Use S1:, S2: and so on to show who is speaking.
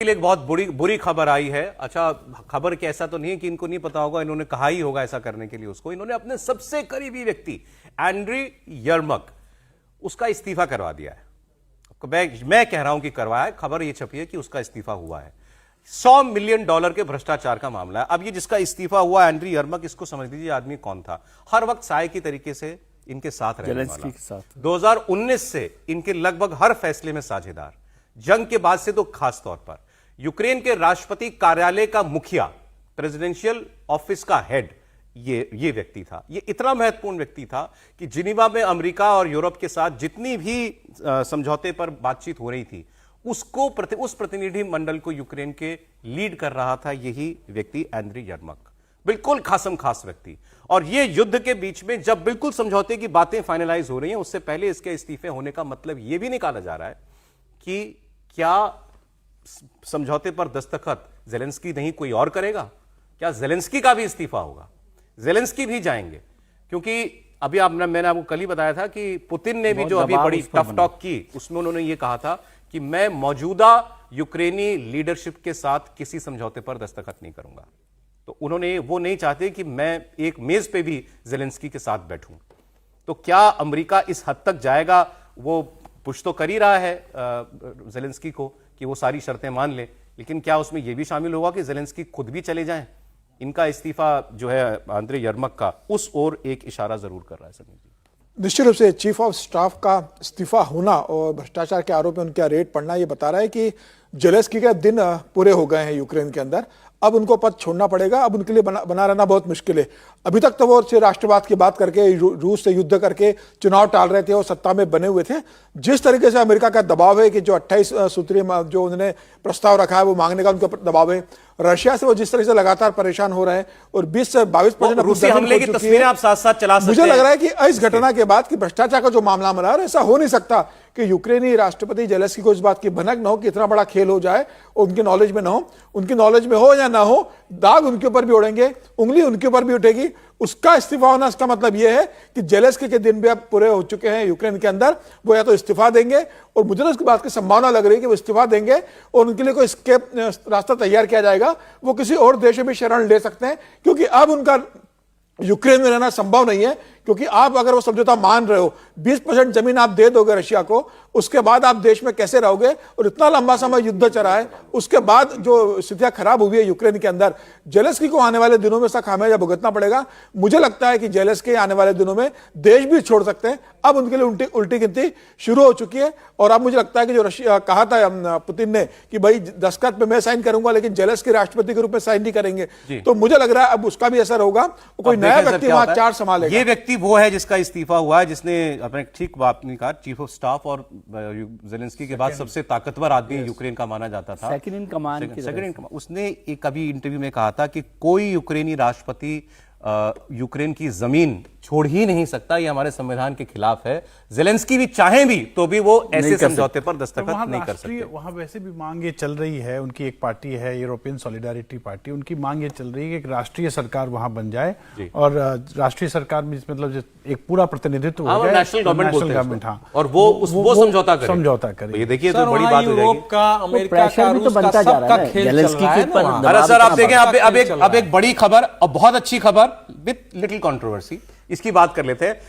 S1: लिए एक बहुत बुरी खबर आई है। अच्छा, खबर की ऐसा तो नहीं है कि इनको नहीं पता होगा, इन्होंने कहा ही होगा ऐसा करने के लिए उसको। इन्होंने अपने सबसे करीबी व्यक्ति एंड्री यर्मक, उसका इस्तीफा करवा दिया है। मैं कह रहा हूं कि करवाया है, खबर ये छपी है कि उसका इस्तीफा हुआ है। $100 मिलियन के भ्रष्टाचार का मामला है। अब ये जिसका इस्तीफा हुआ एंड्री यर्मक, इसको समझ लीजिए आदमी कौन था। हर वक्त साय की तरीके से इनके साथ रहने वाला, 2019 से इनके लगभग हर फैसले में साझेदार, जंग के बाद से तो खास तौर पर यूक्रेन के राष्ट्रपति कार्यालय का मुखिया, प्रेसिडेंशियल ऑफिस का हेड, ये व्यक्ति था। ये इतना महत्वपूर्ण व्यक्ति था कि जिनीवा में अमेरिका और यूरोप के साथ जितनी भी समझौते पर बातचीत हो रही थी, उस प्रतिनिधि मंडल को यूक्रेन के लीड कर रहा था यही व्यक्ति एंड्री यर्मक, बिल्कुल खासम खास व्यक्ति। और ये युद्ध के बीच में जब बिल्कुल समझौते की बातें फाइनलाइज हो रही हैं, उससे पहले इसके इस्तीफे होने का मतलब यह भी निकाला जा रहा है कि क्या समझौते पर दस्तखत ज़ेलेंस्की नहीं कोई और करेगा? क्या ज़ेलेंस्की का भी इस्तीफा होगा? ज़ेलेंस्की भी जाएंगे, क्योंकि अभी मैंने आपको कल ही बताया था कि पुतिन ने भी जो अभी बड़ी टफ टॉक की, उसमें उन्होंने ये कहा था कि मैं मौजूदा यूक्रेनी लीडरशिप के साथ किसी समझौते पर दस्तखत नहीं करूंगा। तो वो नहीं चाहते कि मैं एक मेज पे भी ज़ेलेंस्की के साथ बैठूं। तो क्या अमेरिका इस हद तक जाएगा? वो पुश तो कर ही रहा है ज़ेलेंस्की को कि वो सारी शर्तें मान ले, लेकिन क्या उसमें यह भी शामिल होगा कि ज़ेलेंस्की खुद भी चले जाएं? इनका इस्तीफा जो है एंड्री यर्मक का, उस ओर एक इशारा जरूर कर रहा है समीर जी।
S2: निश्चित रूप से चीफ ऑफ स्टाफ का इस्तीफा होना और भ्रष्टाचार के आरोप में उनका रेड पड़ना ये बता रहा है कि ज़ेलेंस्की के दिन पूरे हो गए हैं यूक्रेन के अंदर। अब उनको पद छोड़ना पड़ेगा, अब उनके लिए बना रहना बहुत मुश्किल है। अभी तक तो वो राष्ट्रवाद की बात करके, रूस से युद्ध करके चुनाव टाल रहे थे और सत्ता में बने हुए थे। जिस तरीके से अमेरिका का दबाव है कि जो 28 सूत्रीय जो उन्होंने प्रस्ताव रखा है वो मांगने का उनका दबाव है, रशिया से वो जिस तरह से लगातार परेशान हो रहे हैं और 20 से 22%
S1: रूसी हमले की तस्वीरें आप साथ साथ चला सकते हैं।
S2: मुझे लग रहा है कि इस घटना के बाद कि भ्रष्टाचार का जो मामला मिला है, ऐसा हो नहीं सकता कि यूक्रेनी राष्ट्रपति ज़ेलेंस्की को इस बात की भनक न हो कि इतना बड़ा खेल हो जाए और उनकी नॉलेज में ना हो। उनकी नॉलेज में हो या ना हो, दाग उनके ऊपर भी उड़ेंगे, उंगली उनके ऊपर भी उठेगी। उसका इस्तीफा होना, इसका मतलब यह है कि ज़ेलेंस्की के दिन भी अब पूरे हो चुके हैं यूक्रेन के अंदर। वो या तो इस्तीफा देंगे, और मुझे तो इसकी बात की संभावना लग रही है कि वो इस्तीफा देंगे और उनके लिए कोई एस्केप रास्ता तैयार किया जाएगा। वो किसी और देश में भी शरण ले सकते हैं, क्योंकि अब उनका यूक्रेन में रहना संभव नहीं है। क्योंकि आप अगर वो समझौता मान रहे हो, 20% जमीन आप दे दोगे रशिया को, उसके बाद आप देश में कैसे रहोगे? और इतना लंबा समय युद्ध चला है, उसके बाद जो स्थितियां खराब हुई है यूक्रेन के अंदर, ज़ेलेंस्की को आने वाले दिनों में इसका खामियाजा भुगतना पड़ेगा। मुझे लगता है कि ज़ेलेंस्की आने वाले दिनों में देश भी छोड़ सकते हैं। अब उनके लिए उल्टी गिनती शुरू हो चुकी है। और अब मुझे लगता है कि जो रशिया कहा था पुतिन ने कि भाई दस्तखत पे मैं साइन करूंगा, लेकिन ज़ेलेंस्की राष्ट्रपति के रूप में साइन नहीं करेंगे, तो मुझे लग रहा है अब उसका भी असर होगा। कोई नया व्यक्ति वहां चार्ज संभालेगा।
S1: ये व्यक्ति वो है जिसका इस्तीफा हुआ है, जिसने अपने ठीक बात नहीं कहा, चीफ ऑफ स्टाफ और ज़ेलेंस्की के बाद सबसे ताकतवर आदमी यूक्रेन का माना जाता था, सेकंड इन कमांड। उसने एक कभी इंटरव्यू में कहा था कि कोई यूक्रेनी राष्ट्रपति यूक्रेन की जमीन छोड़ ही नहीं सकता, ये हमारे संविधान के खिलाफ है। ज़ेलेंस्की भी चाहें भी तो भी वो ऐसे समझौते पर दस्तखत नहीं कर सकते।
S3: वहां वैसे भी मांग ये चल रही है, उनकी एक पार्टी है यूरोपियन सॉलिडारिटी पार्टी, उनकी मांग ये चल रही है कि एक राष्ट्रीय सरकार वहां बन जाए और राष्ट्रीय सरकार में मतलब एक पूरा प्रतिनिधित्व हो जाए,
S1: नेशनल गवर्नमेंट।
S3: हाँ,
S1: और वो समझौता करे। ये देखिए तो बड़ी बात हो जाएगी।
S4: का अमेरिका का रूस का सबका खेल चल रहा है ना।
S1: अरे सर, आप देखें अब एक बड़ी खबर और बहुत अच्छी खबर विद लिटिल कंट्रोवर्सी, इसकी बात कर लेते हैं।